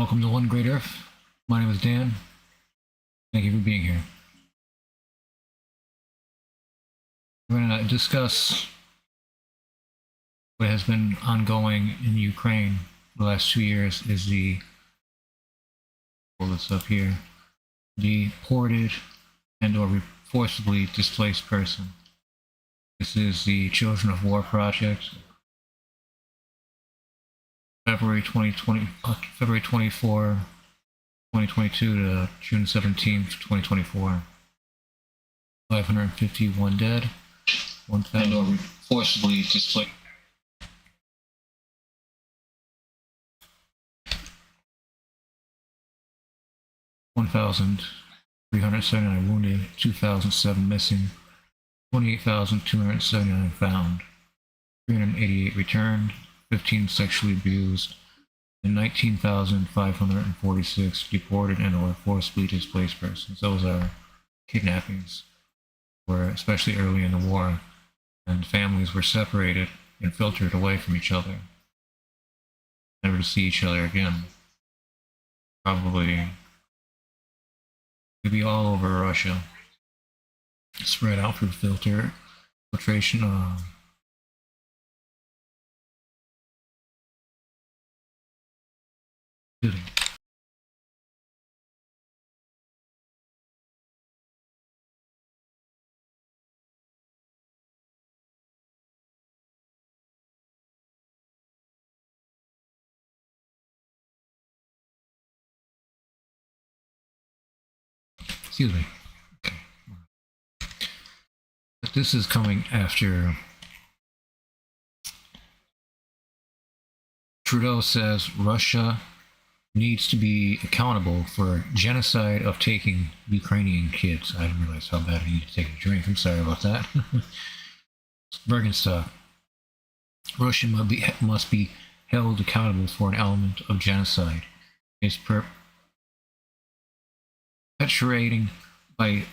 Welcome to One Great Earth. My name is Dan. Thank you for being here. We're going to discuss what has been ongoing in Ukraine the last 2 years is pull this up here, deported and or forcibly displaced person. This is the Children of War Project. February 24, 2022 to June 17th, 2024. 551 dead, 1,000 forcibly displaced. 1,379 wounded, 2,007 missing, 28,279 found, 388 returned, 15 sexually abused, and 19,546 deported and or forcibly displaced persons. Those are kidnappings, where especially early in the war, and families were separated and filtered away from each other, never to see each other again. Probably could be all over Russia, spread out through filtration. Excuse me. Okay. But this is coming after Trudeau says Russia needs to be accountable for genocide of taking Ukrainian kids. I didn't realize how bad I need to take a drink. I'm sorry about that. Bergenstock. Russia must be held accountable for an element of genocide. It's perpetuating by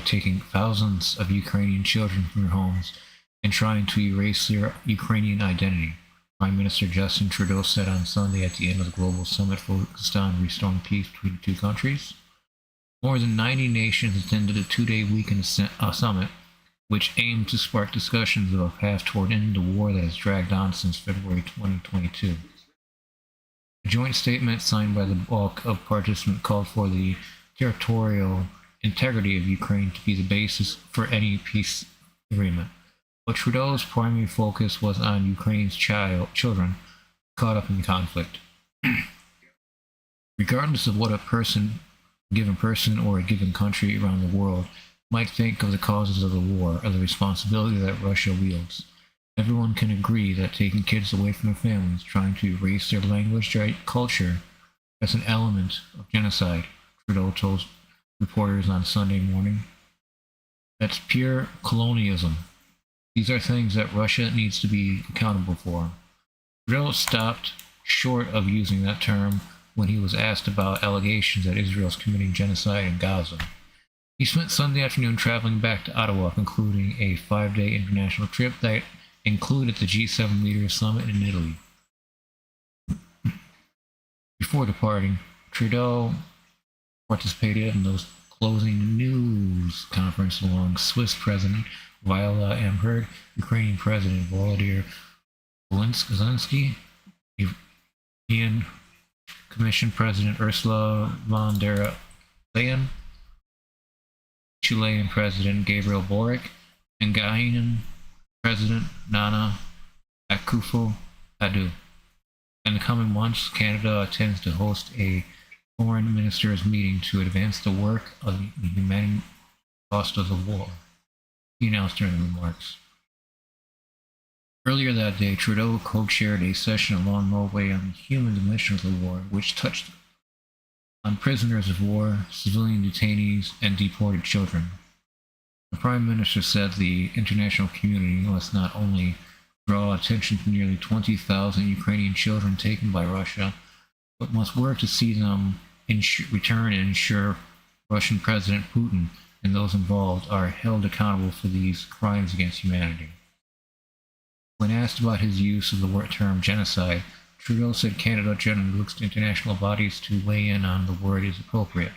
taking thousands of Ukrainian children from their homes and trying to erase their Ukrainian identity. Prime Minister Justin Trudeau said on Sunday at the end of the global summit focused on restoring peace between the two countries. More than 90 nations attended a 2-day weekend summit, which aimed to spark discussions of a path toward ending the war that has dragged on since February 2022. A joint statement signed by the bulk of participants called for the territorial integrity of Ukraine to be the basis for any peace agreement. But Trudeau's primary focus was on Ukraine's children caught up in the conflict. Regardless of what a given person or a given country around the world might think of the causes of the war or the responsibility that Russia wields, everyone can agree that taking kids away from their families, trying to erase their language, culture, as an element of genocide, Trudeau told reporters on Sunday morning. That's pure colonialism. These are things that Russia needs to be accountable for. Trudeau stopped short of using that term when he was asked about allegations that Israel is committing genocide in Gaza. He spent Sunday afternoon traveling back to Ottawa, concluding a 5-day international trip that included the G7 Leaders Summit in Italy. Before departing, Trudeau participated in those closing news conference along Swiss President Viola Amherd, Ukrainian President Volodymyr Zelensky, European Commission President Ursula von der Leyen, Chilean President Gabriel Boric, and Ghanaian President Nana Akufo-Addo. In the coming months, Canada intends to host a foreign ministers meeting to advance the work of the humanitarian cost of the war, he announced during the remarks. Earlier that day, Trudeau co-chaired a session along Norway on the human dimension of the war, which touched on prisoners of war, civilian detainees, and deported children. The Prime Minister said the international community must not only draw attention to nearly 20,000 Ukrainian children taken by Russia, but must work to see them return and ensure Russian President Putin and those involved are held accountable for these crimes against humanity. When asked about his use of the word term genocide, Trudeau said Canada generally looks to international bodies to weigh in on the word is appropriate.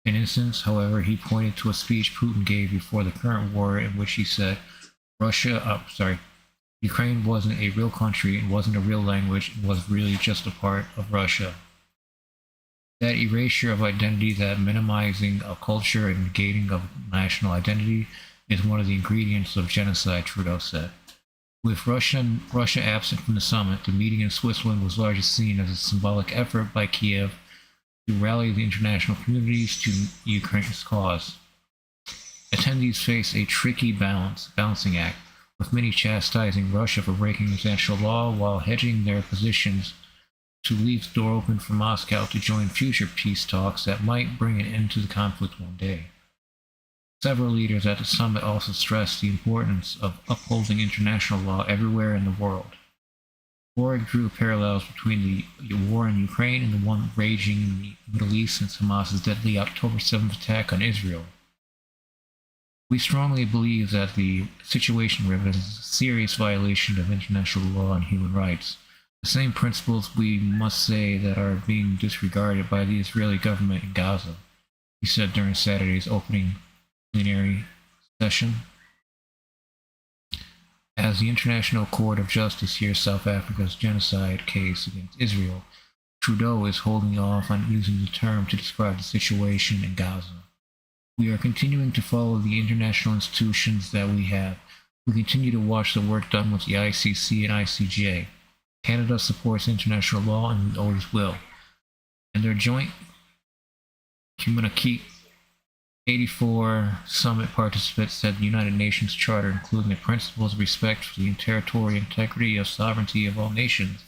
In instance, however, he pointed to a speech Putin gave before the current war in which he said Ukraine wasn't a real country, it wasn't a real language, it was really just a part of Russia. That erasure of identity, that minimizing of culture and negating of national identity is one of the ingredients of genocide, Trudeau said. With Russia absent from the summit, the meeting in Switzerland was largely seen as a symbolic effort by Kiev to rally the international communities to Ukraine's cause. Attendees face a tricky balancing act, with many chastising Russia for breaking international law while hedging their positions to leave the door open for Moscow to join future peace talks that might bring an end to the conflict one day. Several leaders at the summit also stressed the importance of upholding international law everywhere in the world. Borg drew parallels between the war in Ukraine and the one raging in the Middle East since Hamas's deadly October 7th attack on Israel. We strongly believe that the situation represents a serious violation of international law and human rights. The same principles, we must say, that are being disregarded by the Israeli government in Gaza, he said during Saturday's opening plenary session. As the International Court of Justice hears South Africa's genocide case against Israel, Trudeau is holding off on using the term to describe the situation in Gaza. We are continuing to follow the international institutions that we have. We continue to watch the work done with the ICC and ICJ. Canada supports international law and we always will. In their joint communique, 84 summit participants said the United Nations Charter, including the principles of respect for the territorial integrity of sovereignty of all nations,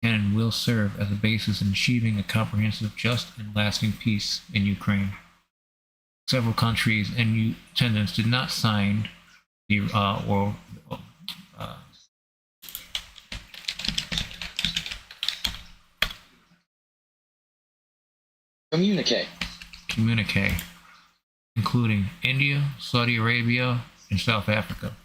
can and will serve as a basis in achieving a comprehensive, just, and lasting peace in Ukraine. Several countries in attendance did not sign the communique, including India, Saudi Arabia, and South Africa.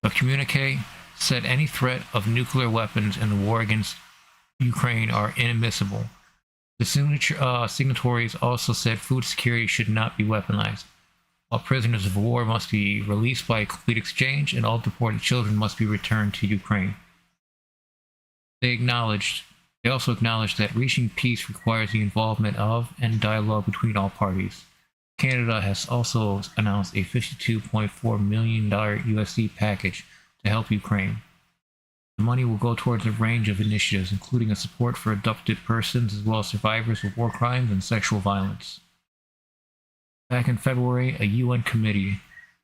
The communique said any threat of nuclear weapons in the war against Ukraine are inadmissible. The signatories also said food security should not be weaponized. All prisoners of war must be released by a complete exchange, and all deported children must be returned to Ukraine. They also acknowledged that reaching peace requires the involvement of and dialogue between all parties. Canada has also announced a $52.4 million USD package to help Ukraine. The money will go towards a range of initiatives, including a support for abducted persons as well as survivors of war crimes and sexual violence. Back in February, a UN committee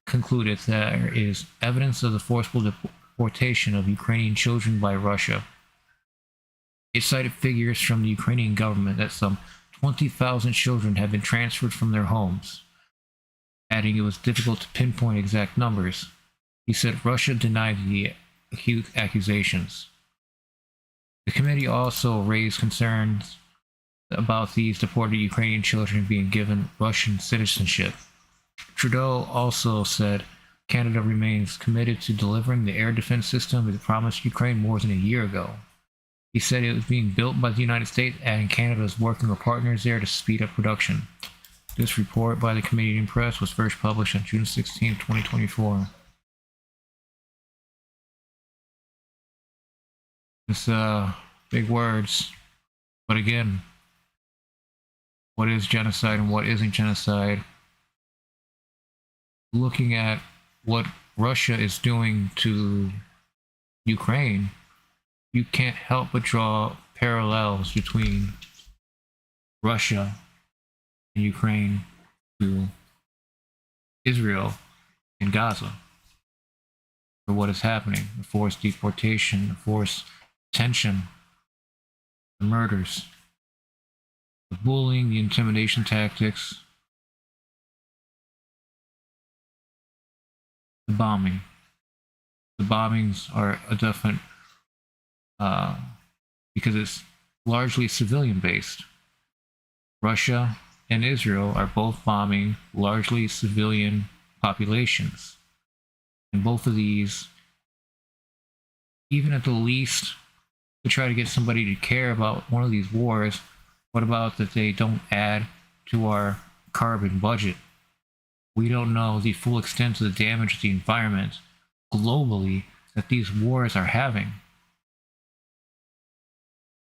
concluded that there is evidence of the forcible deportation of Ukrainian children by Russia. It cited figures from the Ukrainian government that some 20,000 children have been transferred from their homes, adding it was difficult to pinpoint exact numbers. He said Russia denied the accusations. The committee also raised concerns about these deported Ukrainian children being given Russian citizenship. Trudeau also said Canada remains committed to delivering the air defense system it promised Ukraine more than a year ago. He said it was being built by the United States, adding Canada is working with partners there to speed up production. This report by the Canadian Press was first published on June 16, 2024. It's big words, but again, what is genocide and what isn't genocide? Looking at what Russia is doing to Ukraine, you can't help but draw parallels between Russia and Ukraine to Israel and Gaza for what is happening, the forced deportation, the forced detention, the murders, the bullying, the intimidation tactics, the bombing. The bombings are a definite because it's largely civilian based. Russia and Israel are both bombing largely civilian populations. And both of these, even at the least, to try to get somebody to care about one of these wars, what about that they don't add to our carbon budget? We don't know the full extent of the damage to the environment globally that these wars are having.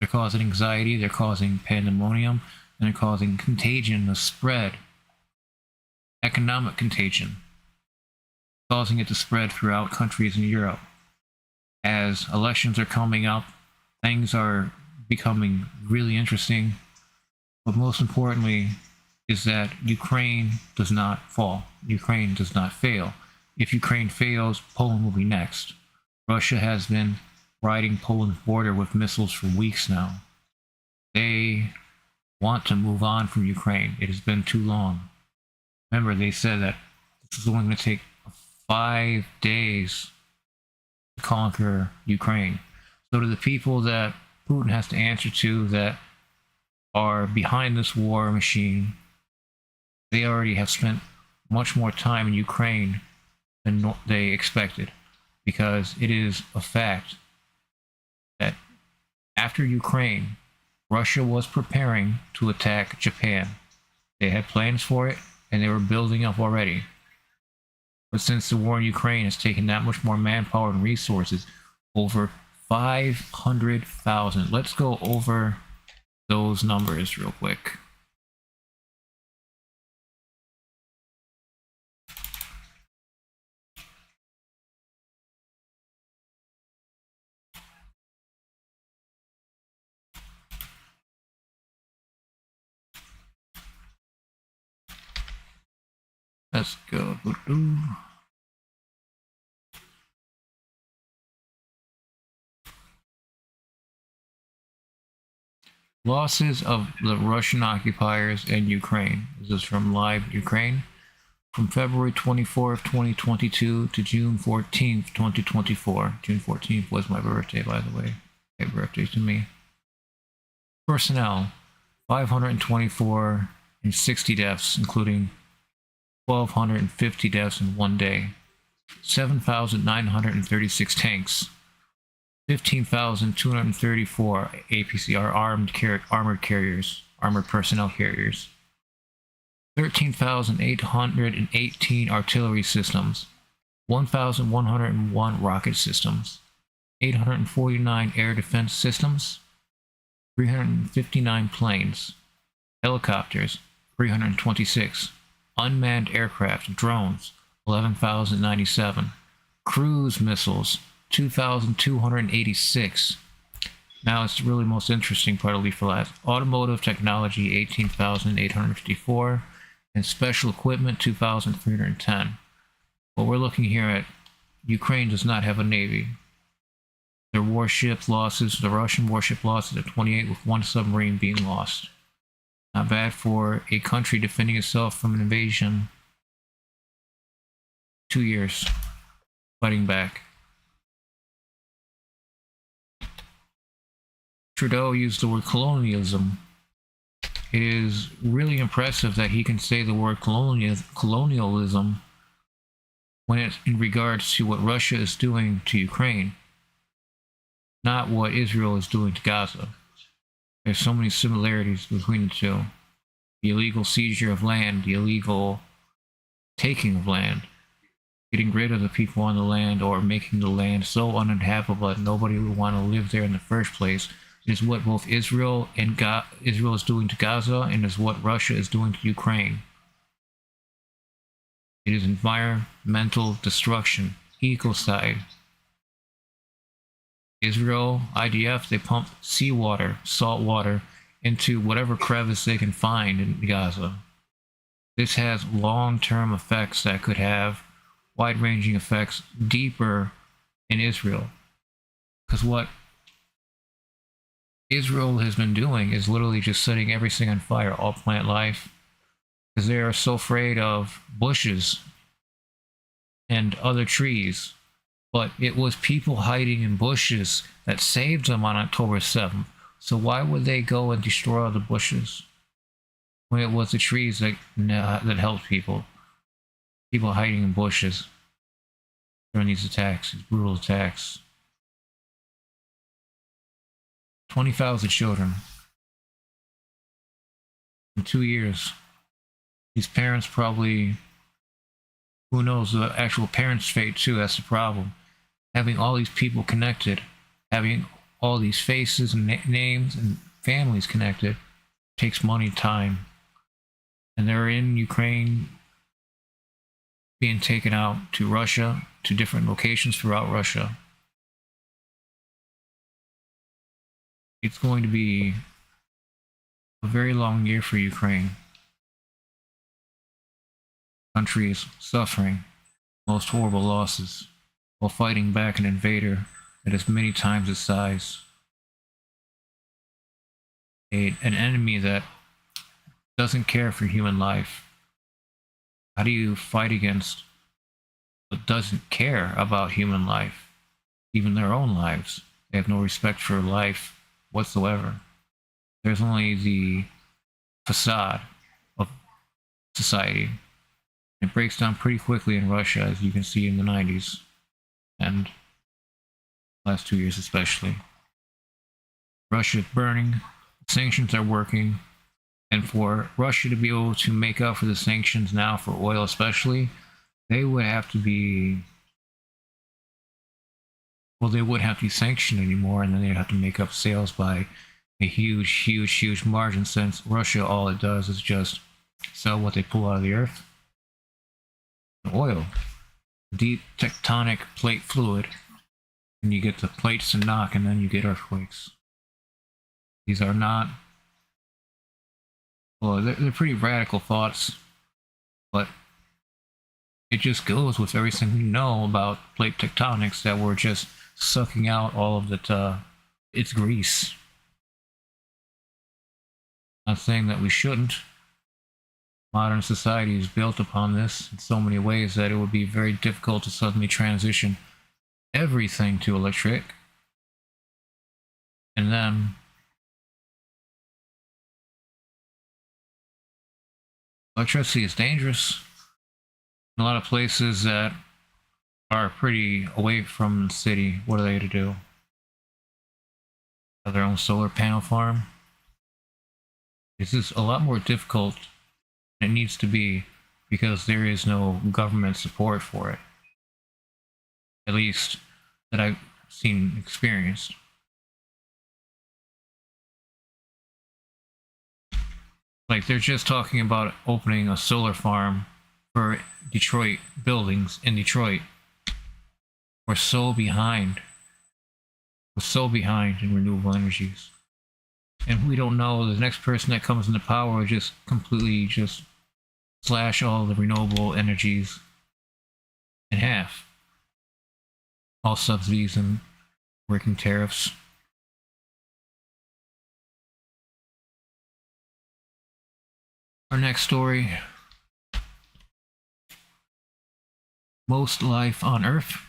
They're causing anxiety, they're causing pandemonium, and they're causing contagion to spread. Economic contagion. Causing it to spread throughout countries in Europe. As elections are coming up, things are becoming really interesting. But most importantly is that Ukraine does not fall. Ukraine does not fail. If Ukraine fails, Poland will be next. Russia has been riding Poland's border with missiles for weeks now. They want to move on from Ukraine. It has been too long. Remember, they said that this is only going to take 5 days to conquer Ukraine. So to the people that Putin has to answer to that are behind this war machine, they already have spent much more time in Ukraine than they expected, because it is a fact that after Ukraine, Russia was preparing to attack Japan. They had plans for it, and they were building up already. But since the war in Ukraine has taken that much more manpower and resources, over 500,000. Let's go over those numbers real quick. Let's go. Losses of the Russian occupiers in Ukraine. This is from Live Ukraine. From February 24th, 2022 to June 14th, 2024. June 14th was my birthday, by the way. Happy birthday to me. Personnel, 524 and 60 deaths, including 1,250 deaths in one day. 7,936 tanks. 15,234 APCR armored carriers, armored personnel carriers. 13,818 artillery systems. 1,101 rocket systems. 849 air defense systems. 359 planes. Helicopters, 326. Unmanned aircraft, drones, 11,097. Cruise missiles, 2,286. Now it's really most interesting part I'll leave for last. Automotive technology, 18,854. And special equipment, 2,310. Well, we're looking here at Ukraine does not have a navy. Their warship losses, the Russian warship losses at 28, with one submarine being lost. Not bad for a country defending itself from an invasion. 2 years fighting back. Trudeau used the word colonialism. It is really impressive that he can say the word colonialism when it's in regards to what Russia is doing to Ukraine, not what Israel is doing to Gaza. There's so many similarities between the two. The illegal seizure of land, the illegal taking of land, getting rid of the people on the land, or making the land so uninhabitable that nobody would want to live there in the first place, is what both Israel and Israel is doing to Gaza, and is what Russia is doing to Ukraine. It is environmental destruction, ecocide. Israel, IDF, they pump seawater, salt water, into whatever crevice they can find in Gaza. This has long-term effects that could have wide-ranging effects deeper in Israel. Because what Israel has been doing is literally just setting everything on fire, all plant life, because they are so afraid of bushes and other trees. But it was people hiding in bushes that saved them on October 7th. So why would they go and destroy all the bushes? when it was the trees that helped people. People hiding in bushes during these attacks, these brutal attacks. 20,000 children in 2 years. These parents probably, who knows the actual parents' fate too, that's the problem. Having all these people connected, having all these faces and names and families connected, takes money, time. And they're in Ukraine, being taken out to Russia, to different locations throughout Russia. It's going to be a very long year for Ukraine. The country is suffering most horrible losses while fighting back an invader that is many times its size. An enemy that doesn't care for human life. How do you fight against what doesn't care about human life, even their own lives? They have no respect for life whatsoever. There's only the facade of society. It breaks down pretty quickly in Russia, as you can see in the 90s, and last 2 years especially. Russia is burning, sanctions are working, and for Russia to be able to make up for the sanctions now, for oil especially, they would have to be, well, they wouldn't have to be sanctioned anymore, and then they'd have to make up sales by a huge margin, since Russia, all it does is just sell what they pull out of the earth. Oil, deep tectonic plate fluid, and you get the plates to knock, and then you get earthquakes. These are not, well, they're pretty radical thoughts, but it just goes with everything we know about plate tectonics, that we're just sucking out all of it, its grease. Not saying that we shouldn't. Modern society is built upon this in so many ways that it would be very difficult to suddenly transition everything to electric. And then electricity is dangerous. In a lot of places that are pretty away from the city, what are they to do? Have their own solar panel farm? This is a lot more difficult than it needs to be, because there is no government support for it. At least that I've seen experienced. Like, they're just talking about opening a solar farm for Detroit buildings in Detroit. We're so behind. We're so behind in renewable energies. And we don't know, the next person that comes into power will just completely just slash all the renewable energies in half. All subsidies and working tariffs. Our next story. Most life on Earth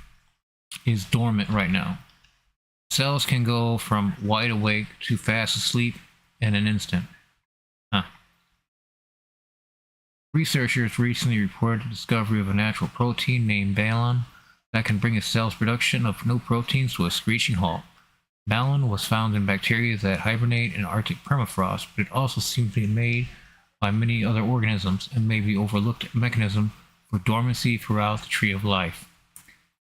is dormant right now. Cells can go from wide awake to fast asleep in an instant. Researchers recently reported the discovery of a natural protein named balon that can bring a cell's production of new proteins to a screeching halt. Balon was found in bacteria that hibernate in Arctic permafrost, but it also seems to be made by many other organisms and may be overlooked mechanism for dormancy throughout the tree of life.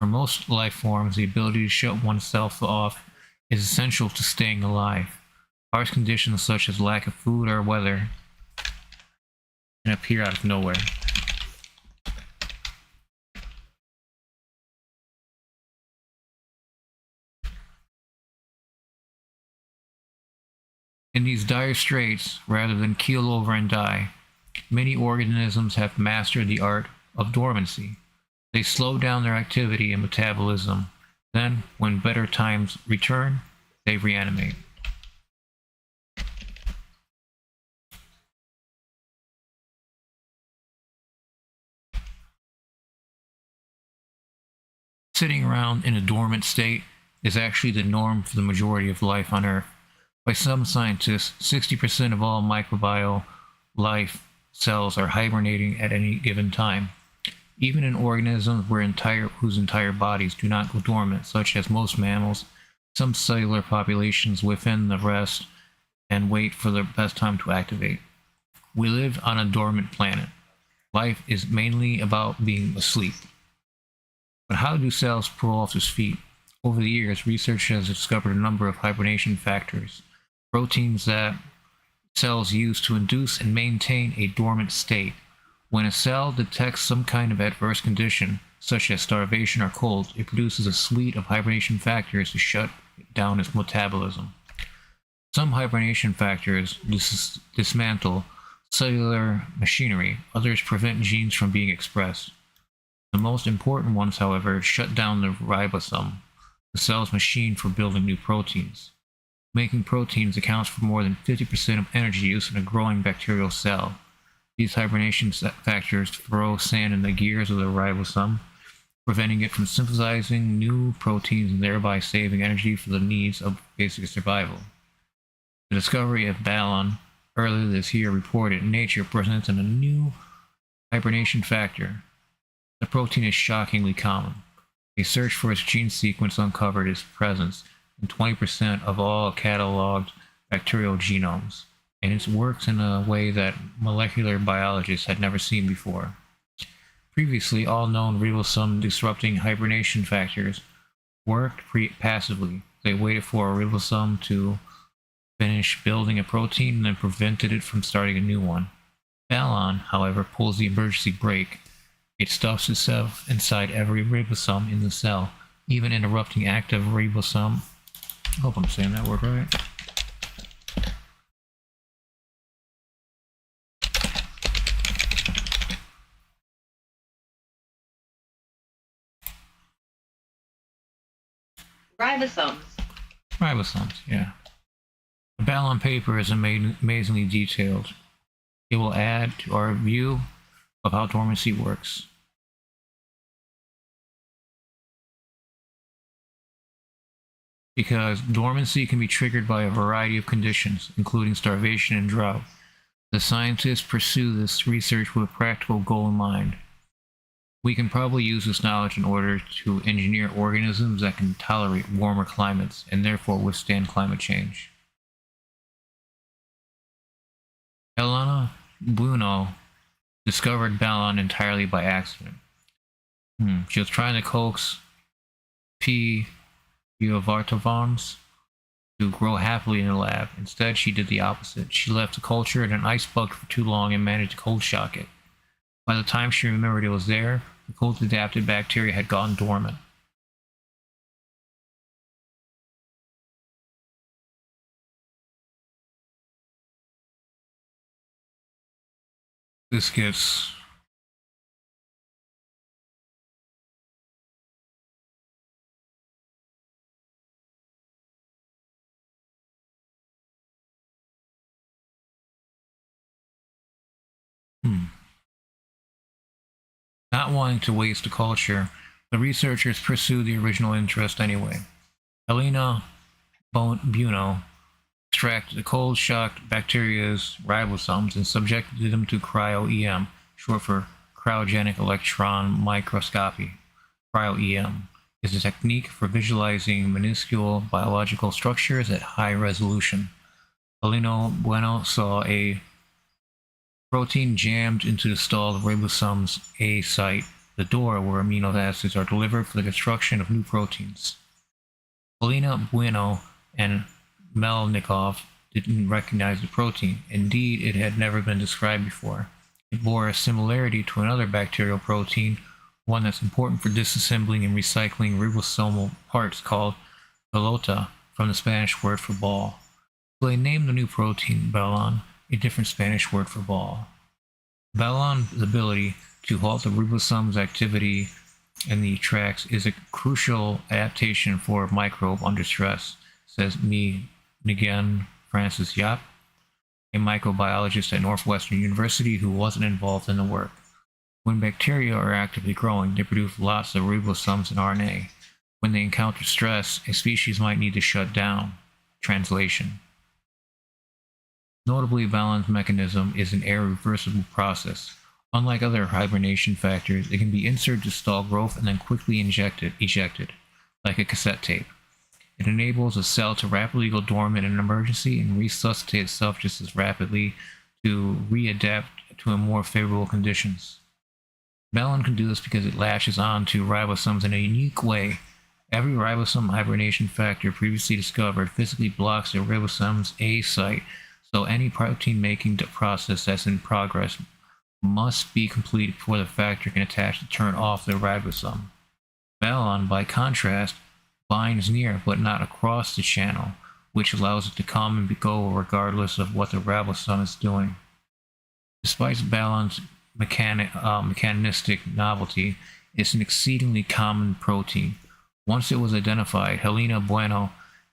For most life forms, the ability to shut oneself off is essential to staying alive. Harsh conditions such as lack of food or weather can appear out of nowhere. In these dire straits, rather than keel over and die, many organisms have mastered the art of dormancy. They slow down their activity and metabolism. Then, when better times return, they reanimate. Sitting around in a dormant state is actually the norm for the majority of life on Earth. By some scientists, 60% of all microbial life cells are hibernating at any given time. Even in organisms whose entire bodies do not go dormant, such as most mammals, some cellular populations within the rest and wait for the best time to activate. We live on a dormant planet. Life is mainly about being asleep. But how do cells pull off its feet? Over the years, research has discovered a number of hibernation factors, proteins that cells use to induce and maintain a dormant state. When a cell detects some kind of adverse condition, such as starvation or cold, it produces a suite of hibernation factors to shut down its metabolism. Some hibernation factors dismantle cellular machinery, others prevent genes from being expressed. The most important ones, however, shut down the ribosome, the cell's machine for building new proteins. Making proteins accounts for more than 50% of energy use in a growing bacterial cell. These hibernation factors throw sand in the gears of the ribosome, preventing it from synthesizing new proteins and thereby saving energy for the needs of basic survival. The discovery of Balon earlier this year reported in Nature presents a new hibernation factor. The protein is shockingly common. A search for its gene sequence uncovered its presence in 20% of all cataloged bacterial genomes, and it works in a way that molecular biologists had never seen before. Previously, all known ribosome-disrupting hibernation factors worked passively. They waited for a ribosome to finish building a protein and then prevented it from starting a new one. Balon, however, pulls the emergency brake. It stuffs itself inside every ribosome in the cell, even interrupting active ribosome. I hope I'm saying that word right. Ribosomes, yeah. The Balon paper is amazingly detailed. It will add to our view of how dormancy works. Because dormancy can be triggered by a variety of conditions, including starvation and drought. The scientists pursue this research with a practical goal in mind. We can probably use this knowledge in order to engineer organisms that can tolerate warmer climates and therefore withstand climate change. Helena Bueno discovered Balon entirely by accident. She was trying to coax P. Biovartovans to grow happily in the lab. Instead, she did the opposite. She left the culture in an ice bucket for too long and managed to cold shock it. By the time she remembered it was there, the cold-adapted bacteria had gone dormant. This gets Not wanting to waste the culture, the researchers pursued the original interest anyway. Helena Bueno extracted the cold-shocked bacteria's ribosomes and subjected them to cryo-EM, short for cryogenic electron microscopy. Cryo-EM is a technique for visualizing minuscule biological structures at high resolution. Helena Bueno saw a protein jammed into the stalled ribosome's A site, the door where amino acids are delivered for the construction of new proteins. Helena Bueno and Melnikov didn't recognize the protein. Indeed, it had never been described before. It bore a similarity to another bacterial protein, one that's important for disassembling and recycling ribosomal parts called pelota, from the Spanish word for ball. So they named the new protein Balon, a different Spanish word for ball. Balon's ability to halt the ribosome's activity in the tracks is a crucial adaptation for a microbe under stress, says Miguel Francis Yap, a microbiologist at Northwestern University who wasn't involved in the work. When bacteria are actively growing, they produce lots of ribosomes and RNA. When they encounter stress, a species might need to shut down. Translation. Notably, Balan's mechanism is an irreversible process. Unlike other hibernation factors, it can be inserted to stall growth and then quickly ejected, like a cassette tape. It enables a cell to rapidly go dormant in an emergency and resuscitate itself just as rapidly to readapt to more favorable conditions. Balan can do this because it latches on to ribosomes in a unique way. Every ribosome hibernation factor previously discovered physically blocks the ribosome's A site, so any protein-making process that's in progress must be completed before the factor can attach to turn off the ribosome. Balan, by contrast, binds near but not across the channel, which allows it to come and go regardless of what the ribosome is doing. Despite Balan's mechanistic novelty, it's an exceedingly common protein. Once it was identified, Helena Bueno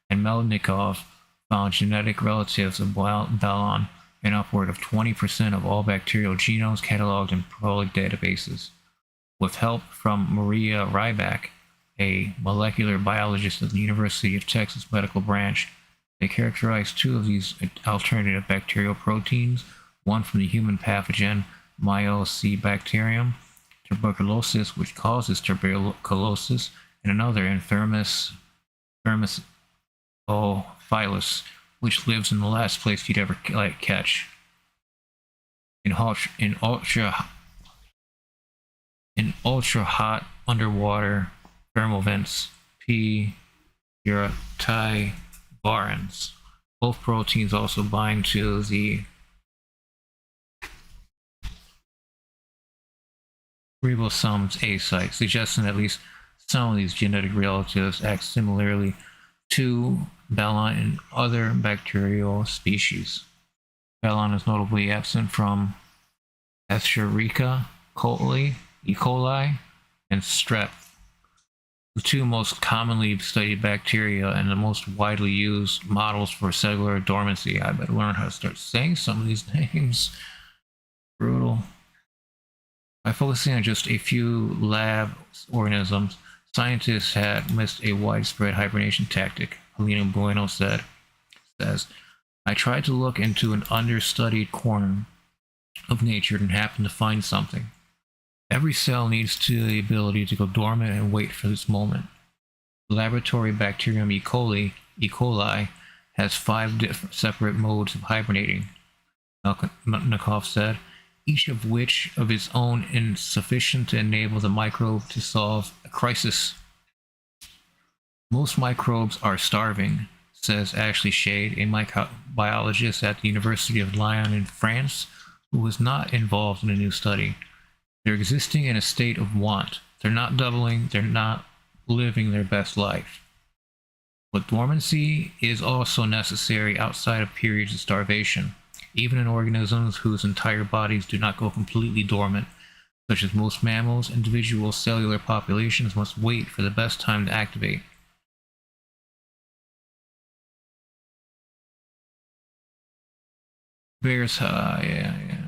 and Melnikov found genetic relatives of Balan in upward of 20% of all bacterial genomes cataloged in public databases. With help from Maria Ryback, a molecular biologist at the University of Texas Medical Branch, they characterized two of these alternative bacterial proteins, one from the human pathogen Mycobacterium tuberculosis, which causes tuberculosis, and another in Thermus ophilus, which lives in the last place you'd ever catch. In ultra hot underwater thermal vents, P. urativarans. Both proteins also bind to the ribosome's A site, suggesting at least some of these genetic relatives act similarly to Balan in other bacterial species. Balan is notably absent from Escherichia coli, E. coli, and Strep, the two most commonly studied bacteria and the most widely used models for cellular dormancy. I better learn how to start saying some of these names. Brutal. By focusing on just a few lab organisms, scientists had missed a widespread hibernation tactic, Helena Bueno says. I tried to look into an understudied corner of nature and happened to find something. Every cell needs the ability to go dormant and wait for this moment. The laboratory bacterium E. coli, has 5 separate modes of hibernating, Melnikov said, each of which of its own insufficient to enable the microbe to solve a crisis. Most microbes are starving, says Ashley Shade, a microbiologist at the University of Lyon in France, who was not involved in a new study. They're existing in a state of want. They're not doubling, they're not living their best life. But dormancy is also necessary outside of periods of starvation, even in organisms whose entire bodies do not go completely dormant, such as most mammals. Individual cellular populations must wait for the best time to activate. Bears, yeah.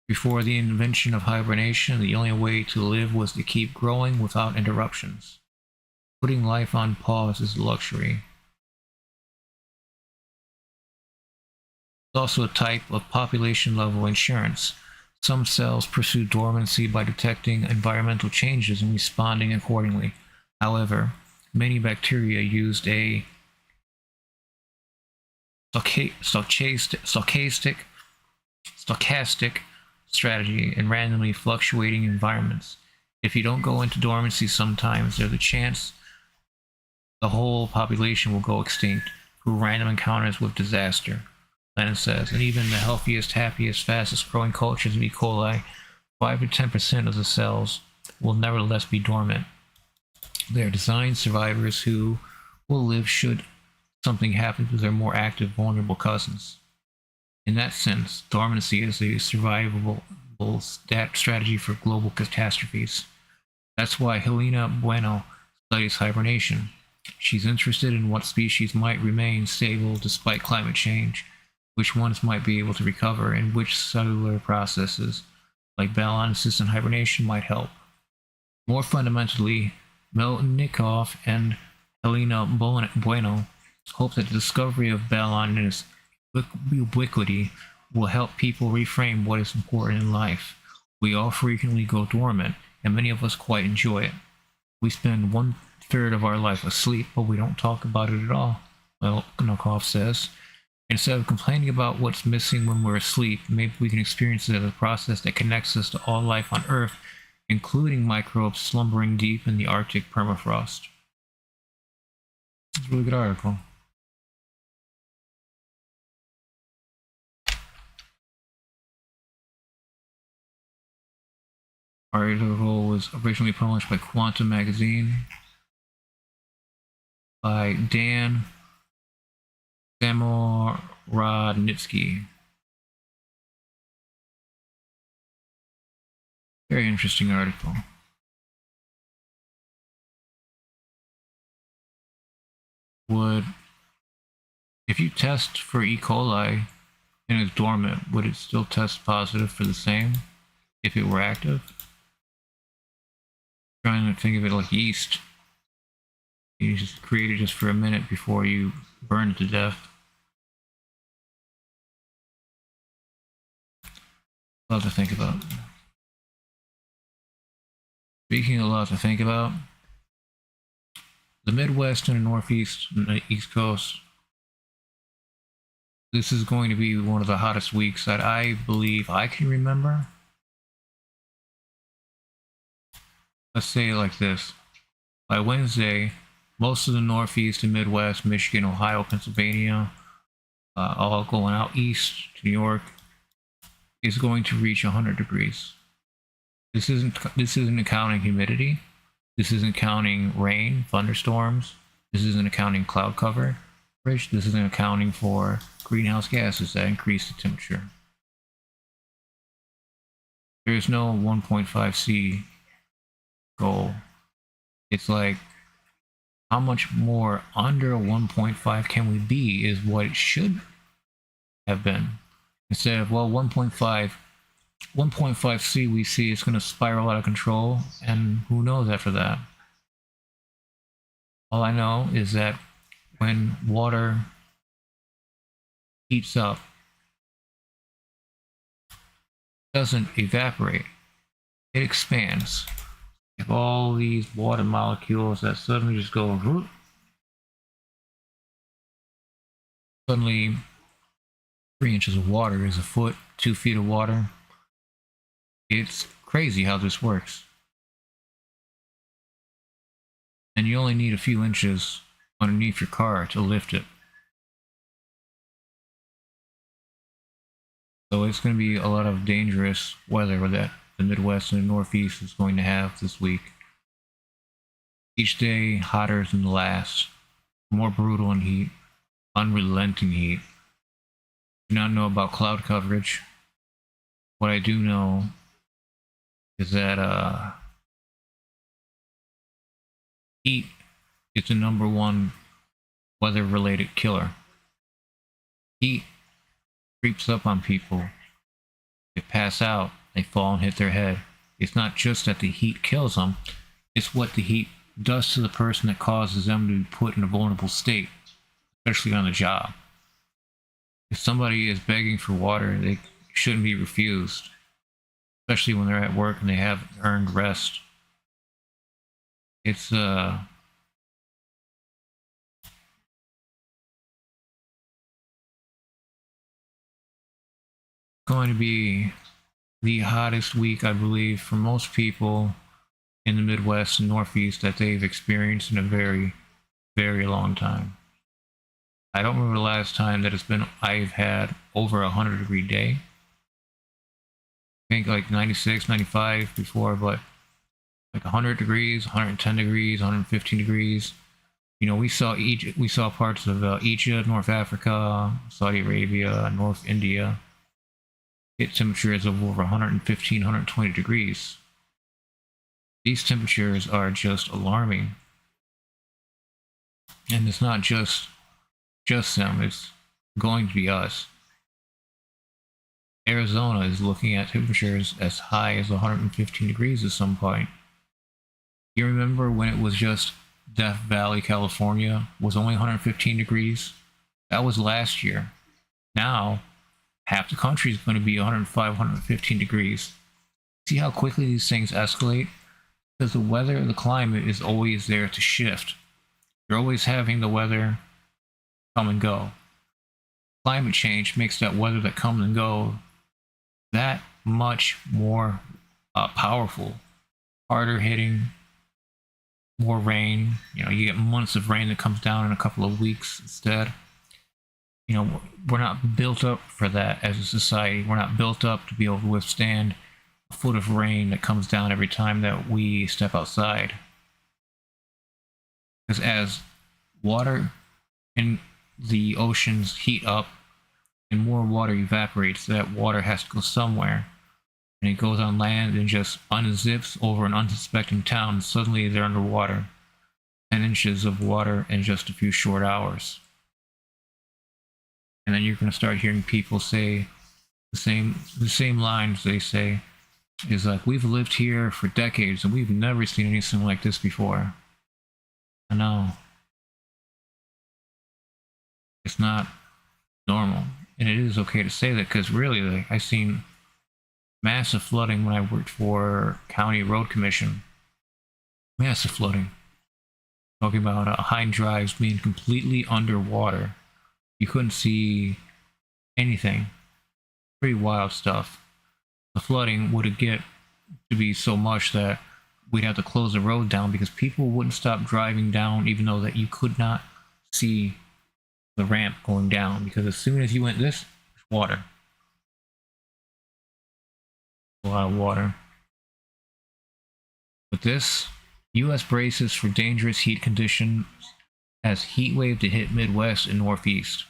Before the invention of hibernation, the only way to live was to keep growing without interruptions. Putting life on pause is a luxury. It's also a type of population-level insurance. Some cells pursue dormancy by detecting environmental changes and responding accordingly. However, many bacteria used a stochastic strategy in randomly fluctuating environments. If you don't go into dormancy sometimes, there's a chance the whole population will go extinct through random encounters with disaster, Lennon says. And even the healthiest, happiest, fastest growing cultures of E. coli, 5 to 10% of the cells will nevertheless be dormant. They are designed survivors who will live should something happen to their more active, vulnerable cousins. In that sense, dormancy is a survivable strategy for global catastrophes. That's why Helena Bueno studies hibernation. She's interested in what species might remain stable despite climate change, which ones might be able to recover, and which cellular processes, like Balan-assisted hibernation, might help. More fundamentally, Melnikov and Helena Bueno hopes that the discovery of Bellon and its ubiquity will help people reframe what is important in life. We all frequently go dormant, and many of us quite enjoy it. We spend 1/3 of our life asleep, but we don't talk about it at all. Well, Knokov says, instead of complaining about what's missing when we're asleep, maybe we can experience it as a process that connects us to all life on Earth, including microbes slumbering deep in the Arctic permafrost. It's a really good article. Our article was originally published by Quantum Magazine by Dan Samorodnitsky. Very interesting article. If you test for E. coli and it's dormant, would it still test positive for the same if it were active? Trying to think of it like yeast. You just create it just for a minute before you burn it to death. A lot to think about. Speaking of a lot to think about, the Midwest and the Northeast and the East Coast, this is going to be one of the hottest weeks that I believe I can remember. Let's say it like this. By Wednesday, most of the Northeast and Midwest, Michigan, Ohio, Pennsylvania, all going out east to New York, is going to reach 100 degrees. This isn't counting humidity. This isn't counting rain, thunderstorms. This isn't accounting cloud cover. This isn't accounting for greenhouse gases that increase the temperature. There is no 1.5 C goal. It's like, how much more under 1.5 can we be is what it should have been. Instead of, well, 1.5 C we see it's going to spiral out of control, and who knows after that. All I know is that when water heats up, it doesn't evaporate, it expands. If all these water molecules that suddenly just go whoop, suddenly 3 inches of water is a foot, 2 feet of water. It's crazy how this works. And you only need a few inches underneath your car to lift it. So it's going to be a lot of dangerous weather that the Midwest and the Northeast is going to have this week. Each day hotter than the last, more brutal in heat, unrelenting heat. I do not know about cloud coverage. What I do know is that heat is the #1 weather-related killer. Heat creeps up on people. They pass out, they fall and hit their head. It's not just that the heat kills them, it's what the heat does to the person that causes them to be put in a vulnerable state, especially on the job. If somebody is begging for water, they shouldn't be refused, especially when they're at work and they have earned rest. It's going to be the hottest week, I believe, for most people in the Midwest and Northeast that they've experienced in a very, very long time. I don't remember the last time that I've had over 100-degree day. I think like 96, 95 before, but like 100 degrees, 110 degrees, 115 degrees. You know, we saw parts of Egypt, North Africa, Saudi Arabia, North India hit temperatures of over 115, 120 degrees. These temperatures are just alarming. And it's not just them, it's going to be us. Arizona is looking at temperatures as high as 115 degrees at some point. You remember when it was just Death Valley, California was only 115 degrees. That was last year. Now, half the country is going to be 105, 115 degrees. See how quickly these things escalate? Because the weather, the climate is always there to shift. You're always having the weather come and go. Climate change makes that weather that comes and go that much more powerful, harder hitting, more rain. You know, you get months of rain that comes down in a couple of weeks instead. You know, we're not built up for that as a society. We're not built up to be able to withstand a foot of rain that comes down every time that we step outside. Because as water in the oceans heat up and more water evaporates, that water has to go somewhere. And it goes on land and just unzips over an unsuspecting town, and suddenly they're underwater. 10 inches of water in just a few short hours. And then you're going to start hearing people say the same lines they say is like, we've lived here for decades and we've never seen anything like this before. I know. It's not normal. And it is okay to say that, because really, like, I've seen massive flooding when I worked for County Road Commission. Massive flooding. Talking about Hind Drives being completely underwater. You couldn't see anything. Pretty wild stuff. The flooding would get to be so much that we'd have to close the road down because people wouldn't stop driving down, even though that you could not see the ramp going down, because as soon as you went this, there's water. A lot of water. With this, U.S. braces for dangerous heat conditions as heat wave to hit Midwest and Northeast.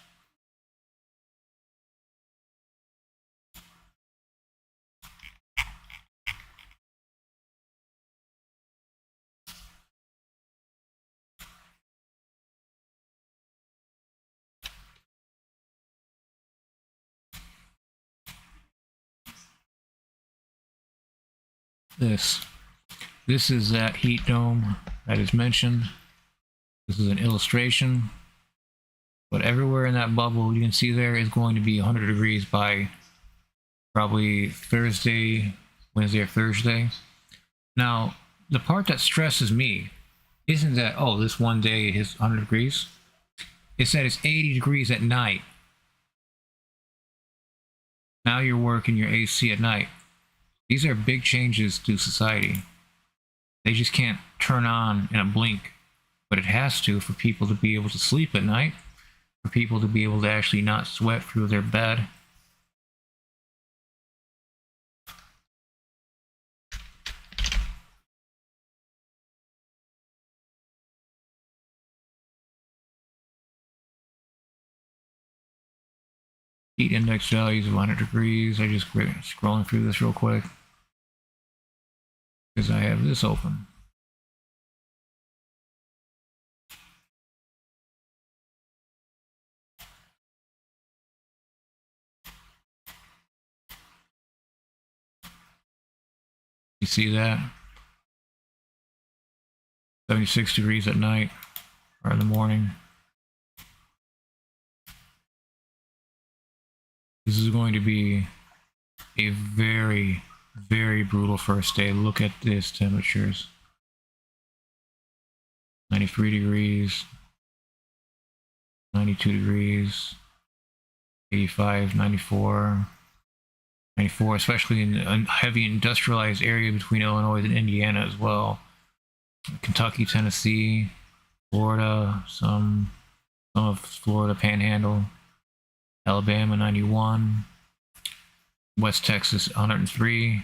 This is that heat dome that is mentioned. This is an illustration. But everywhere in that bubble you can see there is going to be 100 degrees by probably Thursday, Wednesday or Thursday. Now, the part that stresses me isn't that, oh, this one day it hits 100 degrees. It's that it's 80 degrees at night. Now you're working your AC at night. These are big changes to society. They just can't turn on in a blink, but it has to for people to be able to sleep at night, for people to be able to actually not sweat through their bed. Heat index values of 100 degrees. I just scrolling through this real quick because I have this open. You see that? 76 degrees at night or in the morning. This is going to be a very, very brutal first day. Look at this temperatures. 93 degrees, 92 degrees, 85, 94, 94, especially in a heavy industrialized area between Illinois and Indiana as well. Kentucky, Tennessee, Florida, some of Florida Panhandle, Alabama 91, West Texas 103,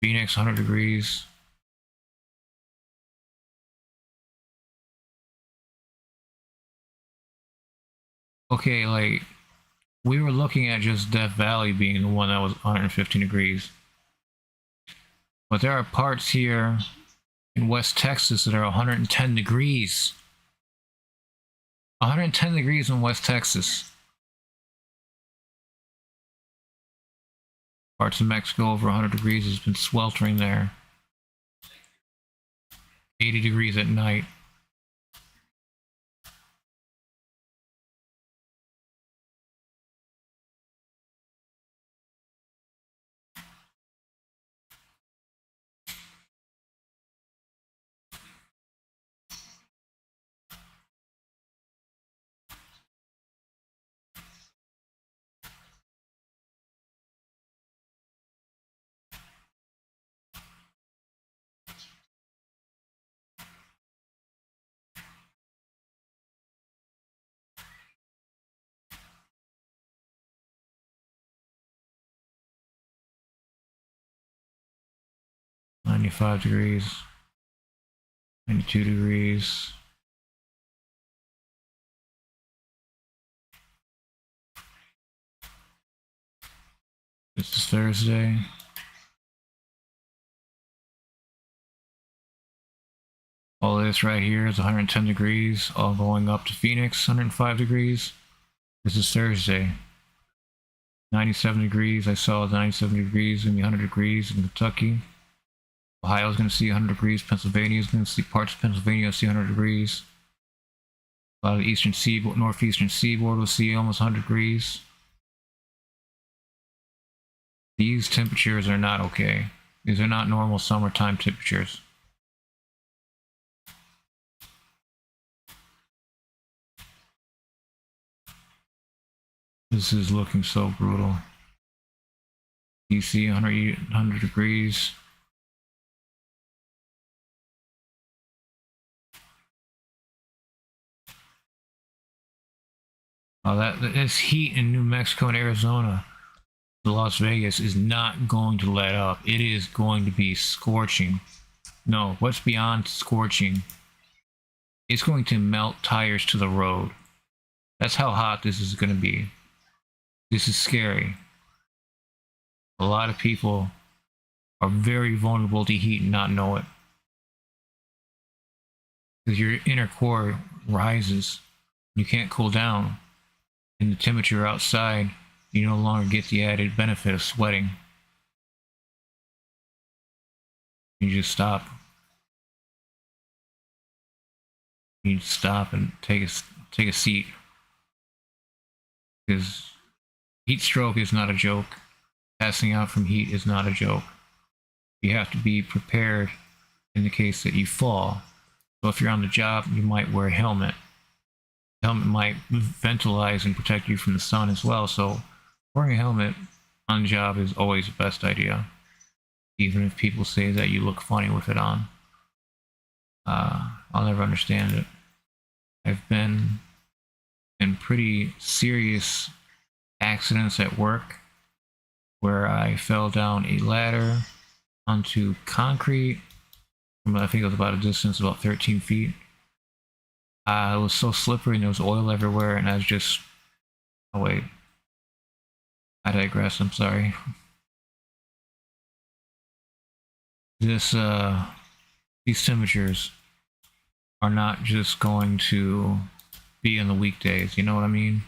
Phoenix 100 degrees. Okay, like, we were looking at just Death Valley being the one that was 115 degrees. But there are parts here in West Texas that are 110 degrees. 110 degrees in West Texas. Parts of Mexico over 100 degrees has been sweltering there. 80 degrees at night. 95 degrees, 92 degrees. This is Thursday. All this right here is 110 degrees, all going up to Phoenix, 105 degrees. This is Thursday. 97 degrees. I saw 97 degrees, gonna be 100 degrees in Kentucky. Ohio's gonna see 100 degrees. Pennsylvania's gonna see parts of Pennsylvania will see 100 degrees. A lot of the eastern seaboard, northeastern seaboard will see almost 100 degrees. These temperatures are not okay. These are not normal summertime temperatures. This is looking so brutal. DC 100 degrees. Oh, this heat in New Mexico and Arizona, Las Vegas, is not going to let up. It is going to be scorching. No, what's beyond scorching? It's going to melt tires to the road. That's how hot this is going to be. This is scary. A lot of people are very vulnerable to heat and not know it. Because your inner core rises. You can't cool down. And the temperature outside, you no longer get the added benefit of sweating. You just stop. You just stop and take a seat. Because heat stroke is not a joke. Passing out from heat is not a joke. You have to be prepared in the case that you fall. So if you're on the job, you might wear a helmet. The helmet might ventilize and protect you from the sun as well. So wearing a helmet on the job is always the best idea. Even if people say that you look funny with it on. I'll never understand it. I've been in pretty serious accidents at work where I fell down a ladder onto concrete from, I think it was about a distance of about 13 feet. It was so slippery and there was oil everywhere, and I was just... Oh wait, I digress, I'm sorry. These temperatures are not just going to be in the weekdays, you know what I mean?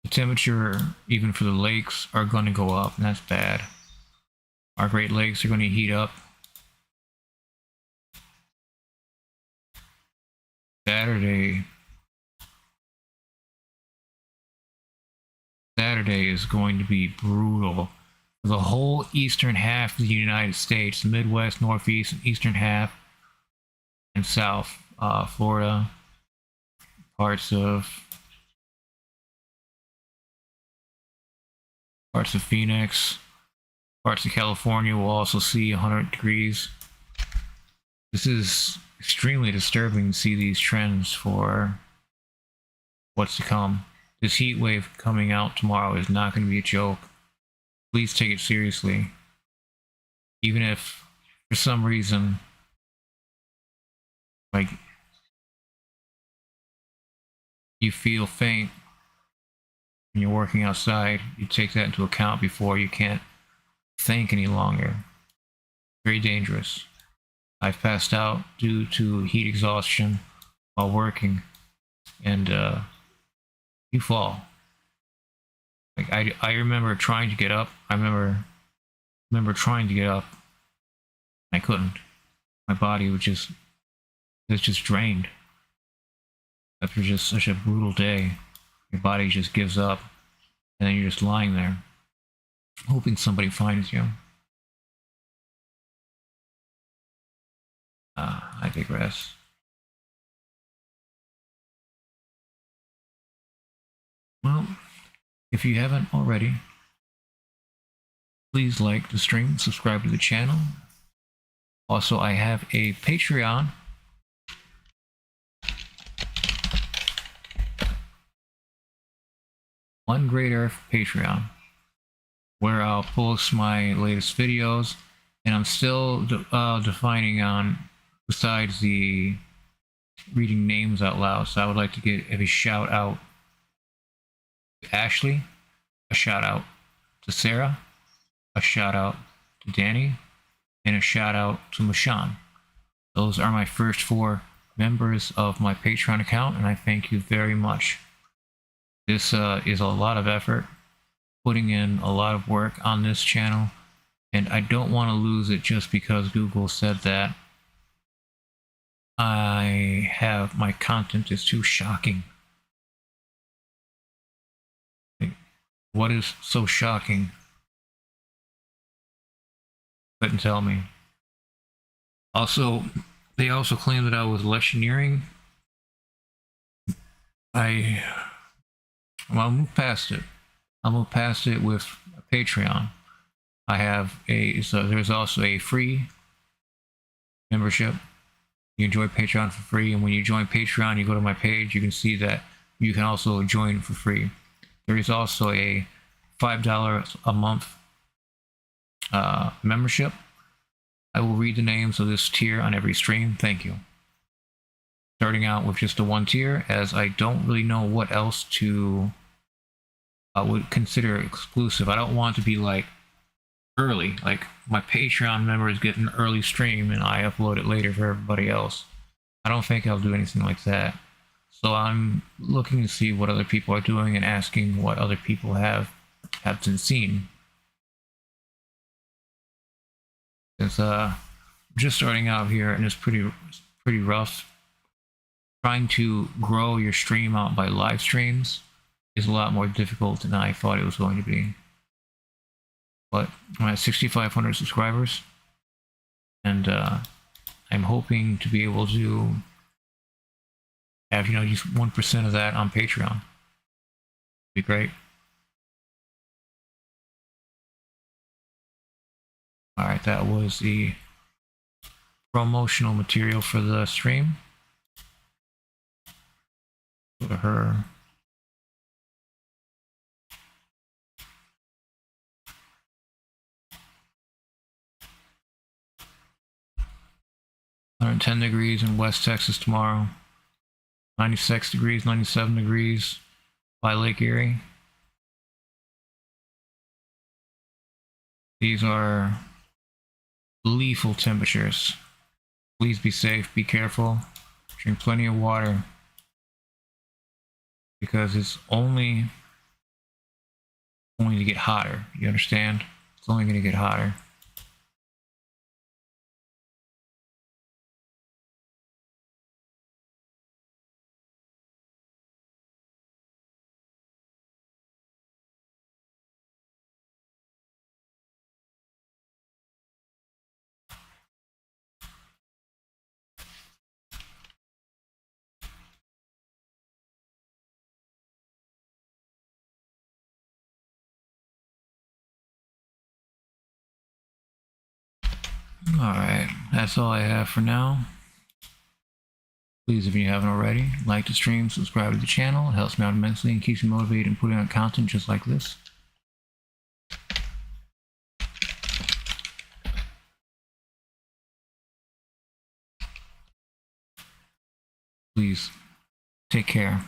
The temperature, even for the lakes, are going to go up, and that's bad. Our Great Lakes are going to heat up. Saturday is going to be brutal. The whole eastern half of the United States, the Midwest, Northeast, and eastern half, and South, Florida, parts of Phoenix, parts of California will also see 100 degrees. This is extremely disturbing to see these trends for what's to come. This heat wave coming out tomorrow is not going to be a joke. Please take it seriously. Even if, for some reason, like, you feel faint when you're working outside, you take that into account before you can't think any longer. Very dangerous. I've passed out due to heat exhaustion while working, and you fall. Like I remember trying to get up. I remember trying to get up. I couldn't. My body was just drained. After just such a brutal day, your body just gives up, and then you're just lying there, hoping somebody finds you. I digress. Well, if you haven't already, please like the stream, subscribe to the channel. Also, I have a Patreon. One Great Earth Patreon, where I'll post my latest videos And I'm still defining on, besides the reading names out loud. So I would like to give a shout out to Ashley, a shout out to Sarah, a shout out to Danny, and a shout out to Mashan. Those are my first 4 members of my Patreon account, and I thank you very much. This is a lot of effort, putting in a lot of work on this channel, and I don't want to lose it just because Google said that my content is too shocking. What is so shocking? Couldn't tell me. Also, they also claim that I was electioneering. I'll move past it. I'll move past it with Patreon. I have there's also a free membership. You can join Patreon for free, and when you join Patreon, you go to my page, you can see that you can also join for free. There is also a $5 a month membership. I will read the names of this tier on every stream. Thank you. Starting out with just the 1 tier, as I don't really know what else to would consider exclusive. I don't want to be like early, like my Patreon members get an early stream and I upload it later for everybody else. I don't think I'll do anything like that. So I'm looking to see what other people are doing and asking what other people have been seen. It's just starting out here, and it's pretty rough. Trying to grow your stream out by live streams is a lot more difficult than I thought it was going to be. But I'm at 6,500 subscribers, and I'm hoping to be able to have, just 1% of that on Patreon. Be great. All right, that was the promotional material for the stream. Go to her. $110 degrees in West Texas tomorrow. 96 degrees, 97 degrees by Lake Erie. These are lethal temperatures. Please be safe, be careful, drink plenty of water, because it's only going to get hotter. You understand? It's only going to get hotter. Alright, that's all I have for now. Please, if you haven't already, like the stream, subscribe to the channel. It helps me out immensely and keeps me motivated in putting out content just like this. Please, take care.